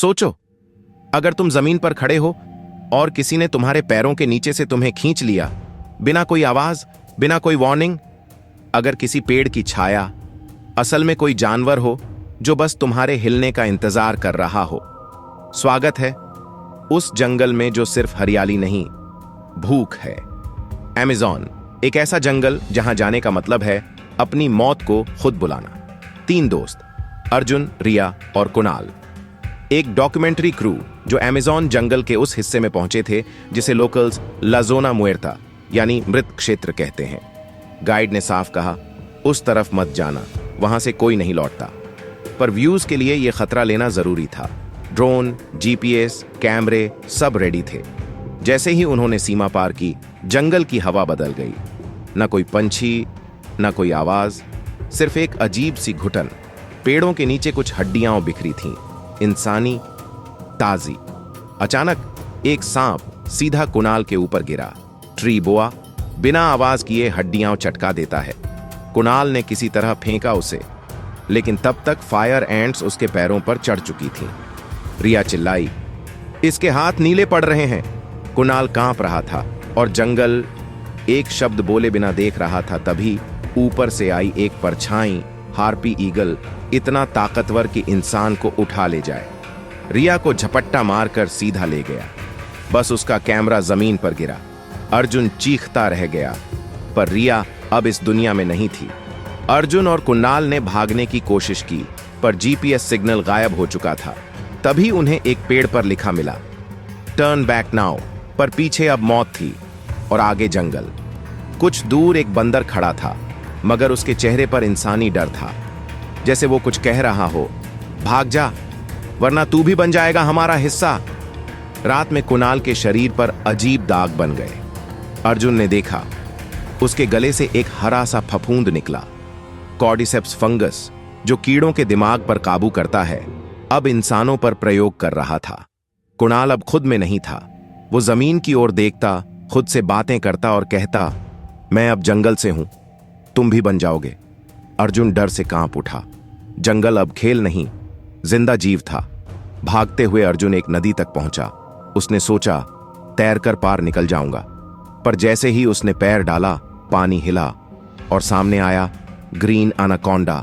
सोचो, अगर तुम जमीन पर खड़े हो और किसी ने तुम्हारे पैरों के नीचे से तुम्हें खींच लिया, बिना कोई आवाज, बिना कोई वार्निंग। अगर किसी पेड़ की छाया असल में कोई जानवर हो जो बस तुम्हारे हिलने का इंतजार कर रहा हो। स्वागत है उस जंगल में जो सिर्फ हरियाली नहीं, भूख है। अमेज़न, एक ऐसा जंगल जहां जाने का मतलब है अपनी मौत को खुद बुलाना। 3 दोस्त, अर्जुन, रिया और कुणाल। एक डॉक्यूमेंट्री क्रू जो अमेज़न जंगल के उस हिस्से में पहुंचे थे जिसे लोकल्स ला ज़ोना मुएर्ता यानी मृत क्षेत्र कहते हैं। गाइड ने साफ कहा, उस तरफ मत जाना, वहां से कोई नहीं लौटता। पर व्यूज के लिए यह खतरा लेना जरूरी था। ड्रोन, जीपीएस, कैमरे सब रेडी थे। जैसे ही उन्होंने सीमा पार की, जंगल की हवा बदल गई। न कोई पंछी, न कोई आवाज, सिर्फ एक अजीब सी घुटन। पेड़ों के नीचे कुछ हड्डियां बिखरी थीं, इंसानी, ताजी। अचानक एक सांप सीधा कुणाल के ऊपर गिरा। ट्री बोआ बिना आवाज किए हड्डियां चटका देता है। कुणाल ने किसी तरह फेंका उसे, लेकिन तब तक फायर एंट्स उसके पैरों पर चढ़ चुकी थीं। रिया चिल्लाई, इसके हाथ नीले पड़ रहे हैं। कुणाल कांप रहा था और जंगल एक शब्द बोले बिना देख रहा था। तभी ऊपर से आई एक परछाई, हार्पी ईगल, इतना ताकतवर कि इंसान को उठा ले जाए। रिया को झपट्टा मारकर सीधा ले गया। बस उसका कैमरा जमीन पर गिरा। अर्जुन चीखता रह गया, पर रिया अब इस दुनिया में नहीं थी। अर्जुन और कुणाल ने भागने की कोशिश की, पर जीपीएस सिग्नल गायब हो चुका था। तभी उन्हें एक पेड़ पर लिखा मिला, टर्न बैक नाउ। पर पीछे अब मौत थी और आगे जंगल। कुछ दूर एक बंदर खड़ा था, मगर उसके चेहरे पर इंसानी डर था, जैसे वो कुछ कह रहा हो, भाग जा वरना तू भी बन जाएगा हमारा हिस्सा। रात में कुणाल के शरीर पर अजीब दाग बन गए। अर्जुन ने देखा, उसके गले से एक हरा सा फफूंद निकला। कॉर्डिसेप्स फंगस, जो कीड़ों के दिमाग पर काबू करता है, अब इंसानों पर प्रयोग कर रहा था। कुणाल अब खुद में नहीं था। वो जमीन की ओर देखता, खुद से बातें करता और कहता, मैं अब जंगल से हूं, तुम भी बन जाओगे। अर्जुन डर से कांप उठा। जंगल अब खेल नहीं, जिंदा जीव था। भागते हुए अर्जुन एक नदी तक पहुंचा। उसने सोचा, तैरकर पार निकल जाऊंगा। पर जैसे ही उसने पैर डाला, पानी हिला और सामने आया ग्रीन एनाकोंडा,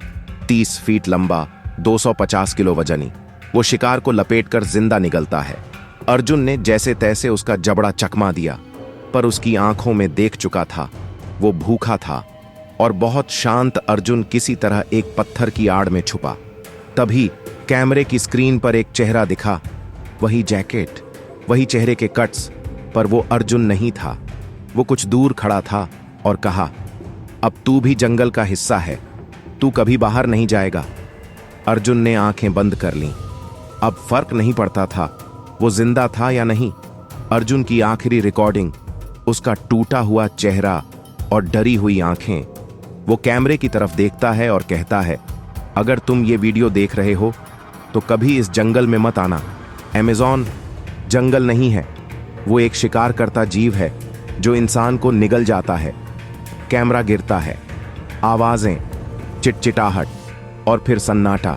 30 फीट लंबा, 250 किलो वजनी। वो शिकार को लपेटकर जिंदा निकलता है। अर्जुन ने जैसे तैसे उसका जबड़ा चकमा दिया, पर उसकी आंखों में देख चुका था, वो भूखा था और बहुत शांत। अर्जुन किसी तरह एक पत्थर की आड़ में छुपा। तभी कैमरे की स्क्रीन पर एक चेहरा दिखा, वही जैकेट, वही चेहरे के कट्स, पर वो अर्जुन नहीं था। वो कुछ दूर खड़ा था और कहा, अब तू भी जंगल का हिस्सा है, तू कभी बाहर नहीं जाएगा। अर्जुन ने आंखें बंद कर लीं। अब फर्क नहीं पड़ता था वो जिंदा था या नहीं। अर्जुन की आखिरी रिकॉर्डिंग, उसका टूटा हुआ चेहरा और डरी हुई आंखें। वो कैमरे की तरफ देखता है और कहता है, अगर तुम ये वीडियो देख रहे हो तो कभी इस जंगल में मत आना। अमेज़न जंगल नहीं है, वो एक शिकार करता जीव है जो इंसान को निगल जाता है। कैमरा गिरता है, आवाजें, चिटचिटाहट और फिर सन्नाटा।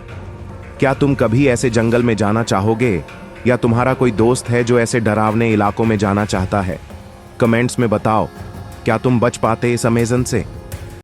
क्या तुम कभी ऐसे जंगल में जाना चाहोगे, या तुम्हारा कोई दोस्त है जो ऐसे डरावने इलाकों में जाना चाहता है? कमेंट्स में बताओ, क्या तुम बच पाते इस अमेज़न से?